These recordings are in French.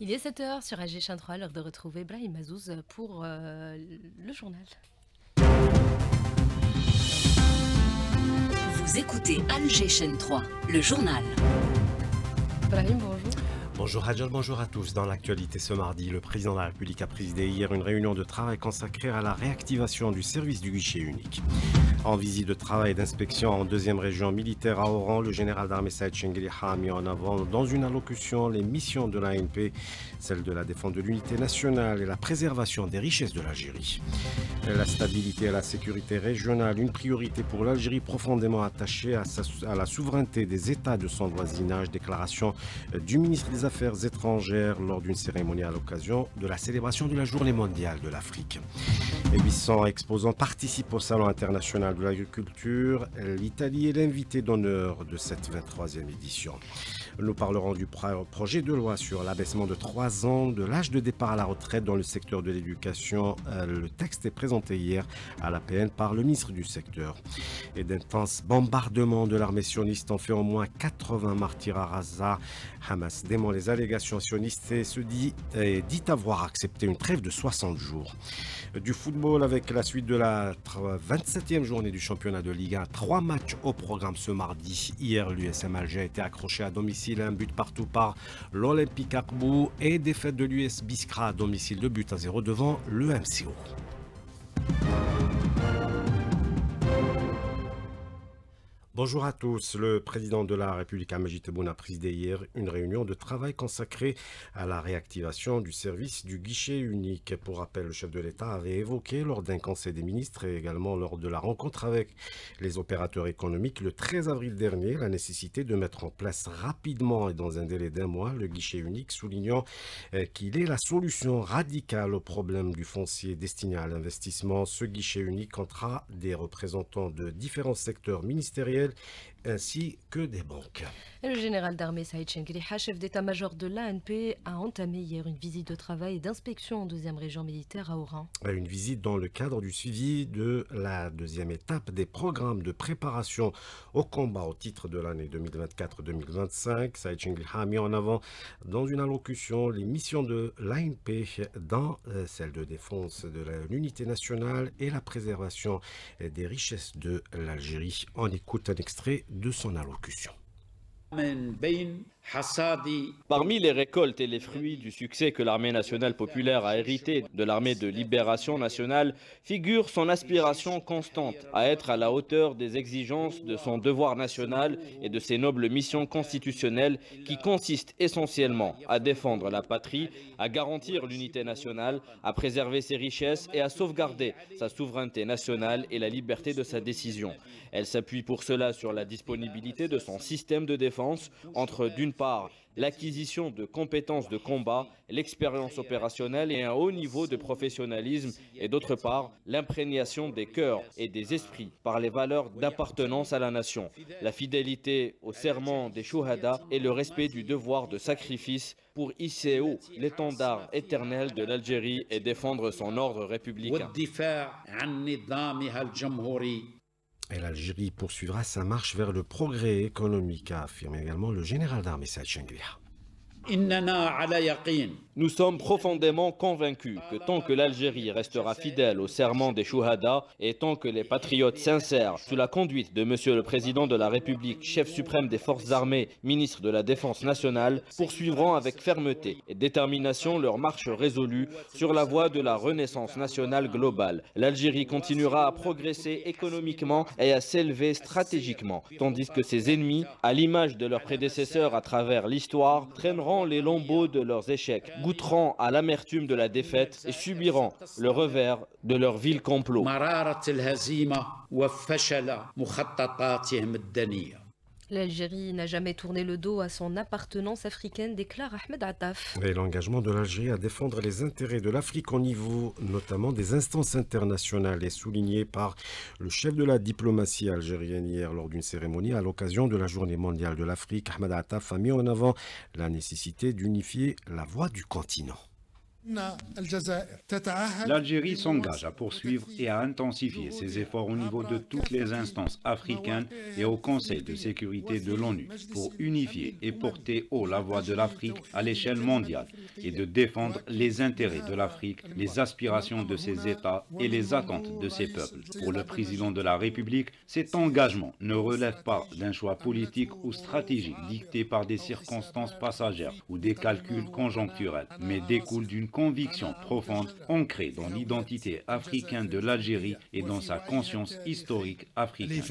Il est 7 heures sur AG 3, l'heure de retrouver Brahim Azouz pour le journal. Vous écoutez Alger 3, le journal. Brahim, bonjour. Bonjour Hadjal, bonjour à tous. Dans l'actualité ce mardi, le président de la République a présidé hier une réunion de travail consacrée à la réactivation du service du guichet unique. En visite de travail et d'inspection en deuxième région militaire à Oran, le général d'armée Saïd Chengueliha a mis en avant dans une allocution les missions de l'ANP, celle de la défense de l'unité nationale et la préservation des richesses de l'Algérie. La stabilité et la sécurité régionale, une priorité pour l'Algérie profondément attachée à la souveraineté des États de son voisinage, déclaration du ministre des Affaires étrangères lors d'une cérémonie à l'occasion de la célébration de la Journée mondiale de l'Afrique. 800 exposants participent au Salon international de l'agriculture. L'Italie est l'invité d'honneur de cette 23e édition. Nous parlerons du projet de loi sur l'abaissement de 3 ans de l'âge de départ à la retraite dans le secteur de l'éducation. Le texte est présenté hier à la PN par le ministre du secteur. Et d'intenses bombardements de l'armée sioniste ont fait au moins 80 martyrs à Gaza. Hamas dément les allégations sionistes et dit avoir accepté une trêve de 60 jours. Du football avec la suite de la 27e journée du championnat de Ligue 1. 3 matchs au programme ce mardi. Hier, l'USM Alger a été accroché à domicile, un but partout par l'Olympique Arbou et défaite de l'US Biskra à domicile, 2-0 devant le MCO. Bonjour à tous. Le président de la République, Majid Tebboune, a présidé hier une réunion de travail consacrée à la réactivation du service du guichet unique. Pour rappel, le chef de l'État avait évoqué lors d'un conseil des ministres et également lors de la rencontre avec les opérateurs économiques le 13 avril dernier la nécessité de mettre en place rapidement et dans un délai d'1 mois le guichet unique, soulignant qu'il est la solution radicale au problème du foncier destiné à l'investissement. Ce guichet unique comptera des représentants de différents secteurs ministériels ainsi que des banques. Et le général d'armée Saïd Chengueliha, chef d'état-major de l'ANP, a entamé hier une visite de travail et d'inspection en deuxième région militaire à Oran. Une visite dans le cadre du suivi de la deuxième étape des programmes de préparation au combat au titre de l'année 2024-2025. Saïd Chengueliha a mis en avant dans une allocution les missions de l'ANP dans celle de défense de l'unité nationale et la préservation des richesses de l'Algérie. On écoute un extrait de son allocution. Parmi les récoltes et les fruits du succès que l'armée nationale populaire a hérité de l'armée de libération nationale figure son aspiration constante à être à la hauteur des exigences de son devoir national et de ses nobles missions constitutionnelles qui consistent essentiellement à défendre la patrie, à garantir l'unité nationale, à préserver ses richesses et à sauvegarder sa souveraineté nationale et la liberté de sa décision. Elle s'appuie pour cela sur la disponibilité de son système de défense entre d'une part l'acquisition de compétences de combat, l'expérience opérationnelle et un haut niveau de professionnalisme et d'autre part l'imprégnation des cœurs et des esprits par les valeurs d'appartenance à la nation, la fidélité au serment des Chouhada et le respect du devoir de sacrifice pour hisser haut l'étendard éternel de l'Algérie et défendre son ordre républicain. Et l'Algérie poursuivra sa marche vers le progrès économique, a affirmé également le général d'armée Saïd Chengueliha. Nous sommes profondément convaincus que tant que l'Algérie restera fidèle au serment des Chouhada et tant que les patriotes sincères, sous la conduite de Monsieur le Président de la République, chef suprême des forces armées, ministre de la Défense nationale, poursuivront avec fermeté et détermination leur marche résolue sur la voie de la renaissance nationale globale, l'Algérie continuera à progresser économiquement et à s'élever stratégiquement, tandis que ses ennemis, à l'image de leurs prédécesseurs à travers l'histoire, traîneront les lambeaux de leurs échecs, goûteront à l'amertume de la défaite et subiront le revers de leur vil complot. L'Algérie n'a jamais tourné le dos à son appartenance africaine, déclare Ahmed Attaf. Et l'engagement de l'Algérie à défendre les intérêts de l'Afrique au niveau notamment des instances internationales est souligné par le chef de la diplomatie algérienne hier lors d'une cérémonie à l'occasion de la Journée mondiale de l'Afrique. Ahmed Attaf a mis en avant la nécessité d'unifier la voix du continent. L'Algérie s'engage à poursuivre et à intensifier ses efforts au niveau de toutes les instances africaines et au Conseil de sécurité de l'ONU pour unifier et porter haut la voix de l'Afrique à l'échelle mondiale et de défendre les intérêts de l'Afrique, les aspirations de ses États et les attentes de ses peuples. Pour le président de la République, cet engagement ne relève pas d'un choix politique ou stratégique dicté par des circonstances passagères ou des calculs conjoncturels, mais découle d'une conviction profonde ancrée dans l'identité africaine de l'Algérie et dans sa conscience historique africaine.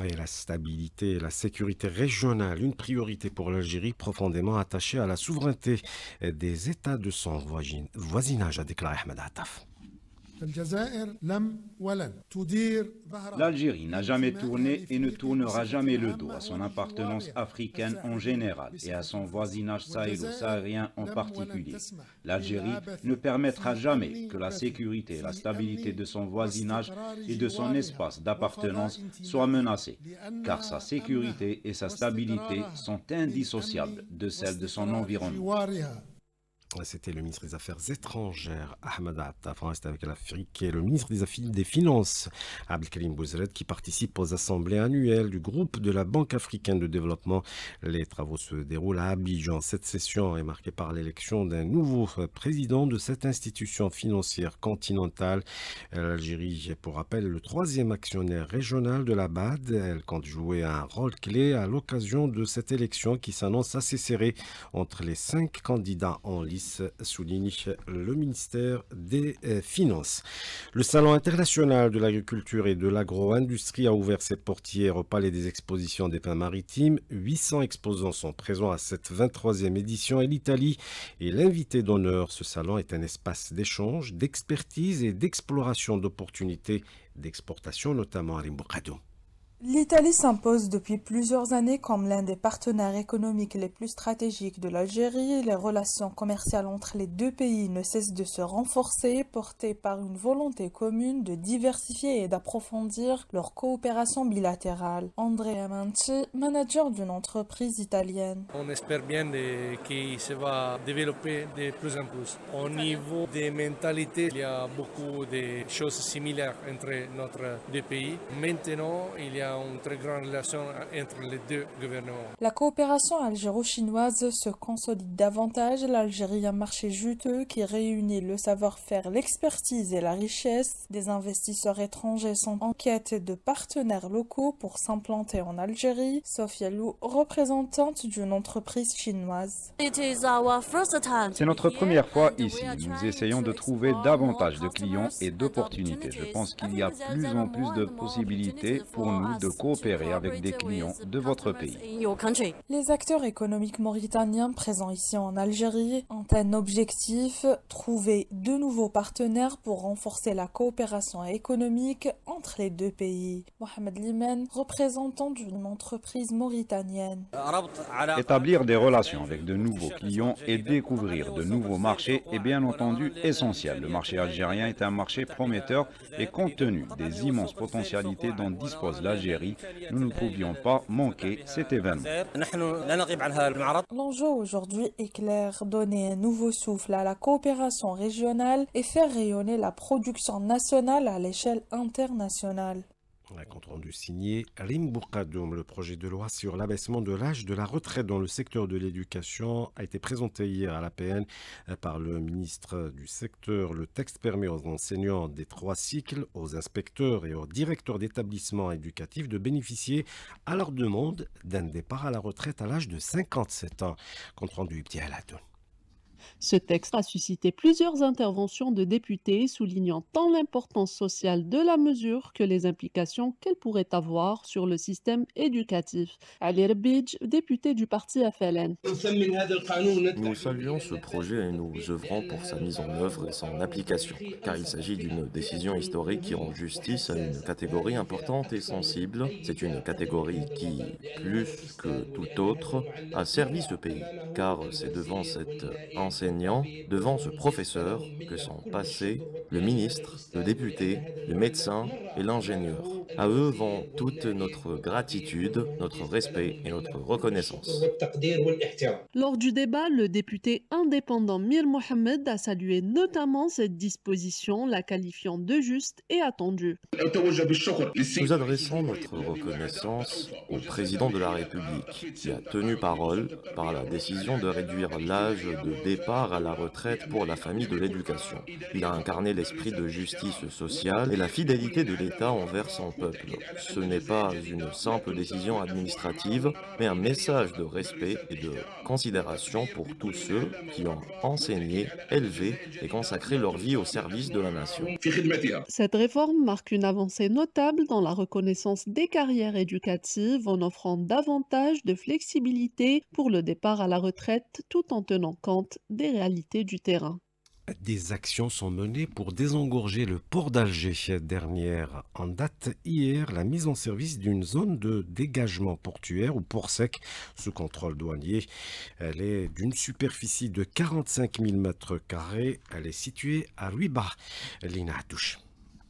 Et la stabilité et la sécurité régionale, une priorité pour l'Algérie profondément attachée à la souveraineté des États de son voisinage, a déclaré Ahmed Attaf. L'Algérie n'a jamais tourné et ne tournera jamais le dos à son appartenance africaine en général et à son voisinage sahélo-sahérien en particulier. L'Algérie ne permettra jamais que la sécurité et la stabilité de son voisinage et de son espace d'appartenance soient menacées, car sa sécurité et sa stabilité sont indissociables de celles de son environnement. C'était le ministre des Affaires étrangères, Ahmed Attaf. On reste avec l'Afrique et le ministre des Finances, Abdelkarim Bouzred, qui participe aux assemblées annuelles du groupe de la Banque africaine de développement. Les travaux se déroulent à Abidjan. Cette session est marquée par l'élection d'un nouveau président de cette institution financière continentale. L'Algérie est, pour rappel, le troisième actionnaire régional de la BAD. Elle compte jouer un rôle clé à l'occasion de cette élection qui s'annonce assez serrée entre les 5 candidats en lice, souligne le ministère des Finances. Le Salon international de l'agriculture et de l'agro-industrie a ouvert ses portes hier au Palais des expositions des Pins Maritimes. 800 exposants sont présents à cette 23e édition et l'Italie est l'invité d'honneur. Ce salon est un espace d'échange, d'expertise et d'exploration d'opportunités d'exportation, notamment à Rimboukadou. L'Italie s'impose depuis plusieurs années comme l'un des partenaires économiques les plus stratégiques de l'Algérie. Les relations commerciales entre les deux pays ne cessent de se renforcer, portées par une volonté commune de diversifier et d'approfondir leur coopération bilatérale. Andrea Amanti, manager d'une entreprise italienne. On espère bien que ça va développer de plus en plus. Au niveau des mentalités, il y a beaucoup de choses similaires entre notre deux pays. Maintenant, il y a une très grande relation entre les deux gouvernements. La coopération algéro-chinoise se consolide davantage. L'Algérie, un marché juteux qui réunit le savoir-faire, l'expertise et la richesse. Des investisseurs étrangers sont en quête de partenaires locaux pour s'implanter en Algérie. Sophia Lou, représentante d'une entreprise chinoise. C'est notre première fois ici. Nous essayons de trouver davantage de clients et d'opportunités. Je pense qu'il y a plus en plus de possibilités pour nous de coopérer avec des clients de votre pays. Les acteurs économiques mauritaniens présents ici en Algérie ont un objectif, trouver de nouveaux partenaires pour renforcer la coopération économique entre les deux pays. Mohamed Limen, représentant d'une entreprise mauritanienne. Établir des relations avec de nouveaux clients et découvrir de nouveaux marchés est bien entendu essentiel. Le marché algérien est un marché prometteur et compte tenu des immenses potentialités dont dispose l'Algérie, nous ne pouvions pas manquer cet événement. L'enjeu aujourd'hui est clair, donner un nouveau souffle à la coopération régionale et faire rayonner la production nationale à l'échelle internationale. Un compte rendu signé Rimboukadou. Le projet de loi sur l'abaissement de l'âge de la retraite dans le secteur de l'éducation a été présenté hier à l'APN par le ministre du secteur. Le texte permet aux enseignants des 3 cycles, aux inspecteurs et aux directeurs d'établissements éducatifs de bénéficier à leur demande d'un départ à la retraite à l'âge de 57 ans. Compte rendu Ibti Aladoun. Ce texte a suscité plusieurs interventions de députés soulignant tant l'importance sociale de la mesure que les implications qu'elle pourrait avoir sur le système éducatif. Ali Rbidj, député du parti FLN. Nous saluons ce projet et nous œuvrons pour sa mise en œuvre et son application, car il s'agit d'une décision historique qui rend justice à une catégorie importante et sensible. C'est une catégorie qui, plus que tout autre, a servi ce pays, car c'est devant cet enseignant, devant ce professeur, que sont passés le ministre, le député, le médecin et l'ingénieur. À eux vont toute notre gratitude, notre respect et notre reconnaissance. Lors du débat, le député indépendant Mir Mohamed a salué notamment cette disposition, la qualifiant de juste et attendue. Nous adressons notre reconnaissance au président de la République qui a tenu parole par la décision de réduire l'âge de départ à la retraite pour la famille de l'éducation. Il a incarné l'esprit de justice sociale et la fidélité de l'État envers son peuple. Ce n'est pas une simple décision administrative, mais un message de respect et de considération pour tous ceux qui ont enseigné, élevé et consacré leur vie au service de la nation. Cette réforme marque une avancée notable dans la reconnaissance des carrières éducatives en offrant davantage de flexibilité pour le départ à la retraite tout en tenant compte des réalités du terrain. Des actions sont menées pour désengorger le port d'Alger. Dernière en date hier, la mise en service d'une zone de dégagement portuaire ou port sec sous contrôle douanier. Elle est d'une superficie de 45 000 m². Elle est située à Ruiba. Lina Touche.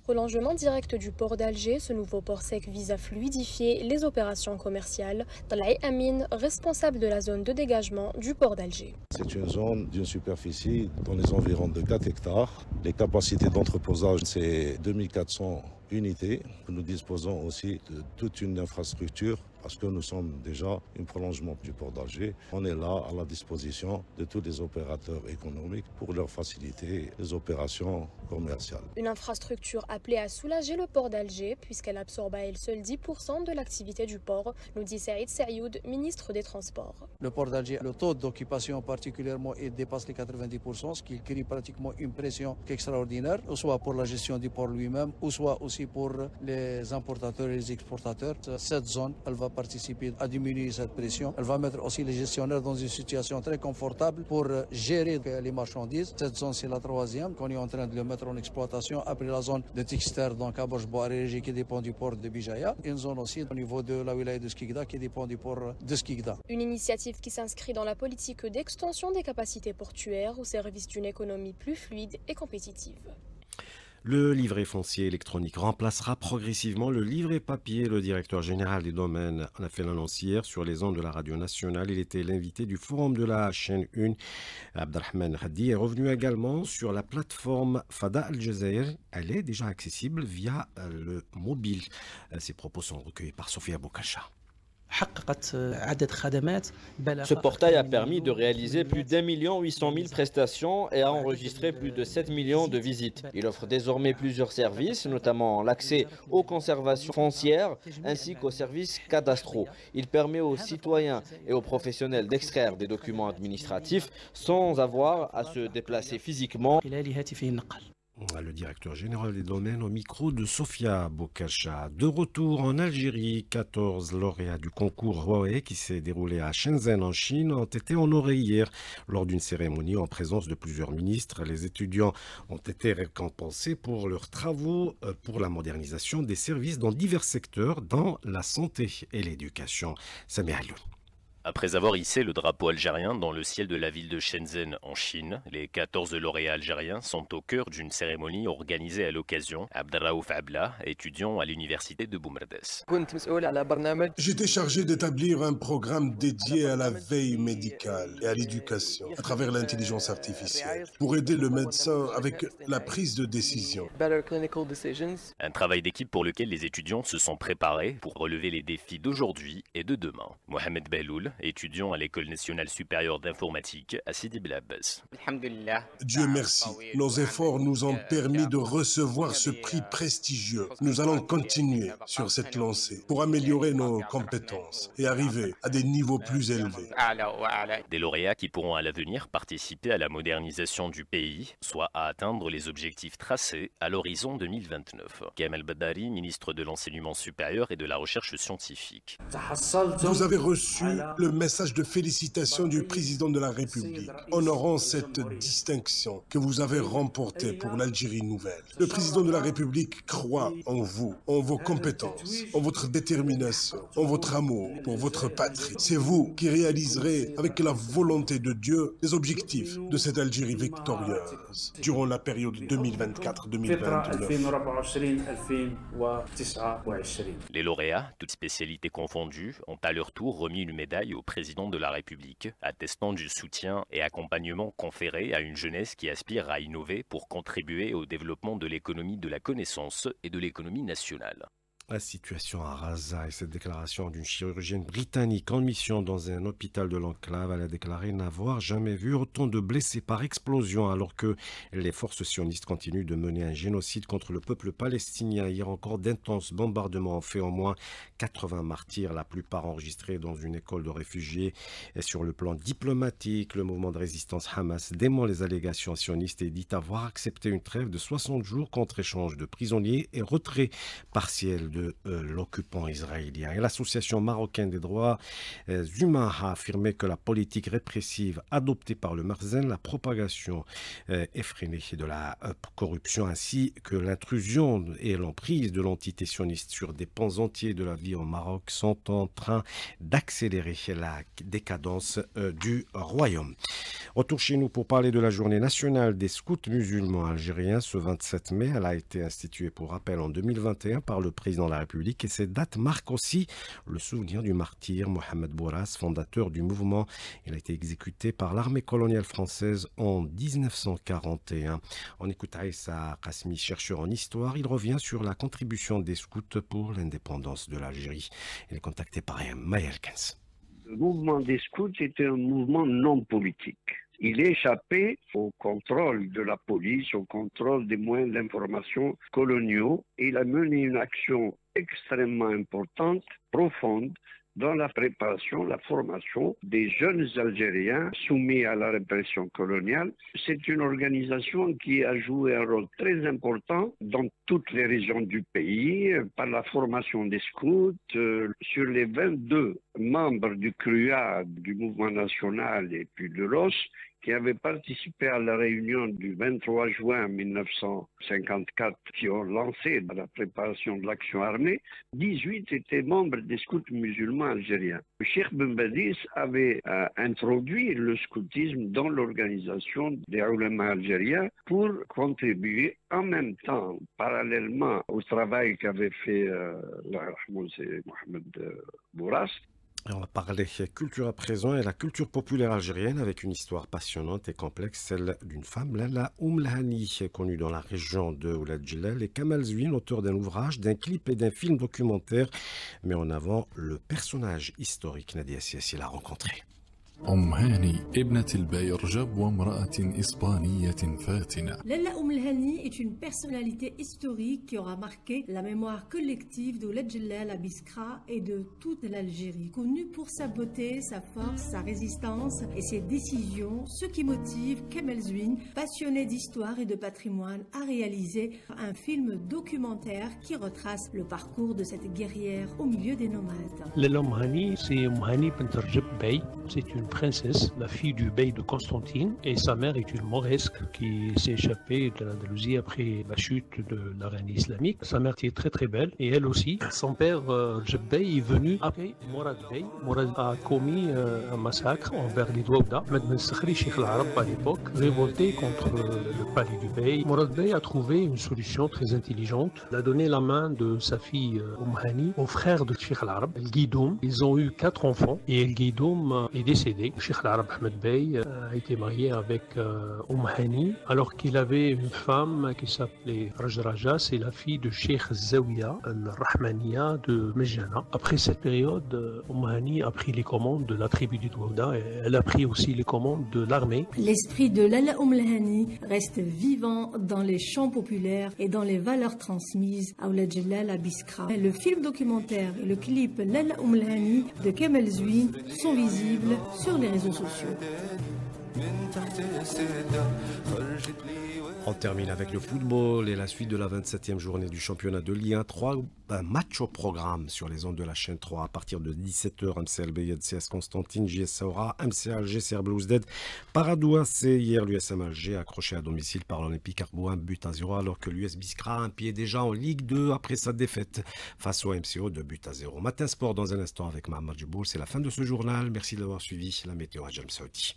Prolongement direct du port d'Alger, ce nouveau port sec vise à fluidifier les opérations commerciales. Talaï Amin, responsable de la zone de dégagement du port d'Alger. C'est une zone d'une superficie dans les environs de 4 hectares. Les capacités d'entreposage, c'est 2400 unités. Nous disposons aussi de toute une infrastructure parce que nous sommes déjà un prolongement du port d'Alger. On est là à la disposition de tous les opérateurs économiques pour leur faciliter les opérations commerciales. Une infrastructure appelée à soulager le port d'Alger puisqu'elle absorbe à elle seule 10% de l'activité du port, nous dit Saïd Saïoud, ministre des Transports. Le port d'Alger, le taux d'occupation particulièrement, il dépasse les 90%, ce qui crée pratiquement une pression extraordinaire, soit pour la gestion du port lui-même, ou soit aussi pour les importateurs et les exportateurs. Cette zone, elle va participer à diminuer cette pression. Elle va mettre aussi les gestionnaires dans une situation très confortable pour gérer les marchandises. Cette zone, c'est la troisième qu'on est en train de le mettre en exploitation après la zone de Texter, donc à Borj-Bouarérégé qui dépend du port de Bijaya. Une zone aussi au niveau de la wilaya de Skikda qui dépend du port de Skikda. Une initiative qui s'inscrit dans la politique d'extension des capacités portuaires au service d'une économie plus fluide et compétitive. Le livret foncier électronique remplacera progressivement le livret papier. Le directeur général des domaines en a fait l'annonce hier sur les ondes de la radio nationale. Il était l'invité du forum de la chaîne 1. Abdelrahman Hadi est revenu également sur la plateforme Fada Al Jazeera. Elle est déjà accessible via le mobile. Ces propos sont recueillis par Sofia Boukacha. Ce portail a permis de réaliser plus d'1,8 million prestations et a enregistré plus de 7 millions de visites. Il offre désormais plusieurs services, notamment l'accès aux conservations foncières ainsi qu'aux services cadastraux. Il permet aux citoyens et aux professionnels d'extraire des documents administratifs sans avoir à se déplacer physiquement. Le directeur général des domaines au micro de Sofia Boukacha. De retour en Algérie, 14 lauréats du concours Huawei qui s'est déroulé à Shenzhen en Chine ont été honorés hier lors d'une cérémonie en présence de plusieurs ministres. Les étudiants ont été récompensés pour leurs travaux pour la modernisation des services dans divers secteurs, dans la santé et l'éducation. Samir Alioun. Après avoir hissé le drapeau algérien dans le ciel de la ville de Shenzhen en Chine, les 14 lauréats algériens sont au cœur d'une cérémonie organisée à l'occasion. Abdelraouf Abla, étudiant à l'université de Boumerdès. J'étais chargé d'établir un programme dédié à la veille médicale et à l'éducation à travers l'intelligence artificielle pour aider le médecin avec la prise de décision. Un travail d'équipe pour lequel les étudiants se sont préparés pour relever les défis d'aujourd'hui et de demain. Mohamed Belloul, étudiant à l'École nationale supérieure d'informatique à Sidi Bel Abbas. Dieu merci, nos efforts nous ont permis de recevoir ce prix prestigieux. Nous allons continuer sur cette lancée pour améliorer nos compétences et arriver à des niveaux plus élevés. Des lauréats qui pourront à l'avenir participer à la modernisation du pays, soit à atteindre les objectifs tracés à l'horizon 2029. Kamel Badari, ministre de l'Enseignement supérieur et de la Recherche scientifique. Vous avez reçu le message de félicitations du président de la République, honorant cette distinction que vous avez remportée pour l'Algérie nouvelle. Le président de la République croit en vous, en vos compétences, en votre détermination, en votre amour pour votre patrie. C'est vous qui réaliserez, avec la volonté de Dieu, les objectifs de cette Algérie victorieuse durant la période 2024-2029. Les lauréats, toutes spécialités confondues, ont à leur tour remis une médaille au président de la République, attestant du soutien et accompagnement conféré à une jeunesse qui aspire à innover pour contribuer au développement de l'économie de la connaissance et de l'économie nationale. La situation à Raza et cette déclaration d'une chirurgienne britannique en mission dans un hôpital de l'enclave, elle a déclaré n'avoir jamais vu autant de blessés par explosion alors que les forces sionistes continuent de mener un génocide contre le peuple palestinien. Hier encore, d'intenses bombardements ont fait au moins 80 martyrs, la plupart enregistrés dans une école de réfugiés. Et sur le plan diplomatique, le mouvement de résistance Hamas dément les allégations sionistes et dit avoir accepté une trêve de 60 jours contre échange de prisonniers et retrait partiel de l'occupant israélien. Et l'association marocaine des droits humains a affirmé que la politique répressive adoptée par le Marzen, la propagation effrénée de la corruption ainsi que l'intrusion et l'emprise de l'entité sioniste sur des pans entiers de la vie au Maroc sont en train d'accélérer la décadence du royaume. Retour chez nous pour parler de la journée nationale des scouts musulmans algériens. Ce 27 mai, elle a été instituée pour rappel en 2021 par le président de la République et cette date marque aussi le souvenir du martyr Mohamed Bourras, fondateur du mouvement. Il a été exécuté par l'armée coloniale française en 1941. On écoute Aïssa Qasmi, chercheur en histoire. Il revient sur la contribution des scouts pour l'indépendance de l'Algérie. Il est contacté par Maël Kens. Le mouvement des scouts était un mouvement non politique. Il échappait au contrôle de la police, au contrôle des moyens d'information coloniaux. Il a mené une action extrêmement importante, profonde, dans la préparation, la formation des jeunes Algériens soumis à la répression coloniale. C'est une organisation qui a joué un rôle très important dans toutes les régions du pays par la formation des scouts. Sur les 22 membres du CRUA, du mouvement national et puis de l'OS, qui avaient participé à la réunion du 23 juin 1954, qui ont lancé la préparation de l'action armée, 18 étaient membres des scouts musulmans algériens. Le Cheikh Ben Badis avait introduit le scoutisme dans l'organisation des oulémas algériens pour contribuer en même temps, parallèlement au travail qu'avait fait Mohamed Bourras. Et on va parler culture à présent et la culture populaire algérienne avec une histoire passionnante et complexe, celle d'une femme, Lalla Oumlhani, connue dans la région de Oulad Djellal, et Kamal Zouine, auteur d'un ouvrage, d'un clip et d'un film documentaire, met en avant le personnage historique. Nadia Siassi l'a rencontré. هاني ابنة الباي رجب وامرأة إسبانية فاتنة. Lalla Oumlhani est une personnalité historique qui aura marqué la mémoire collective d'Oulad Djellal à Biskra et de toute l'Algérie. Connue pour sa beauté, sa force, sa résistance et ses décisions, ce qui motive Kamal Zouine, passionné d'histoire et de patrimoine, à réaliser un film documentaire qui retrace le parcours de cette guerrière au milieu des nomades. Lalla Oumlhani, c'est Oumhani bint Rajab Bey. C'est une princesse, la fille du bey de Constantine, et sa mère est une mauresque qui s'est échappée de l'Andalousie après la chute de la reine islamique. Sa mère était très très belle, et elle aussi. Son père, Rajab Bey, est venu après Mourad Bey. Mourad a commis un massacre envers les Douaouda. Ahmed Ben Sakhri, Cheikh al-Arab à l'époque, révolté contre le palais du bey. Mourad Bey a trouvé une solution très intelligente. Il a donné la main de sa fille Oumhani au frère de Cheikh al-Arab, El Guidoum. Ils ont eu 4 enfants, et El Guidoum est décédé. Cheikh al-Arab Ahmed Bey a été marié avec Oumhani alors qu'il avait une femme qui s'appelait Rajraja, c'est la fille de Cheikh Zawiya al-Rahmaniya de Mejana. Après cette période, Oumhani a pris les commandes de la tribu du Douaouda et elle a pris aussi les commandes de l'armée. L'esprit de Lalla Oumlhani reste vivant dans les chants populaires et dans les valeurs transmises à Oulad Djellal à Biskra. Le film documentaire et le clip Lalla Oumlhani de Kamal Zouine sont visibles sur les réseaux sociaux. On termine avec le football et la suite de la 27e journée du championnat de Ligue 1. 3 matchs au programme sur les ondes de la chaîne 3 à partir de 17h. MCL Beyed CS Constantine, JS Saoura, MC Alger, CR Bluesdead, Paradou AC. Hier, l'USM Alger accroché à domicile par l'Olympique Arbouin, but à 0, alors que l'US Biskra a un pied déjà en Ligue 2 après sa défaite face au MCO de but à 0. Matin Sport dans un instant avec Mohamed Djiboul. C'est la fin de ce journal. Merci d'avoir suivi la météo à James Saudi.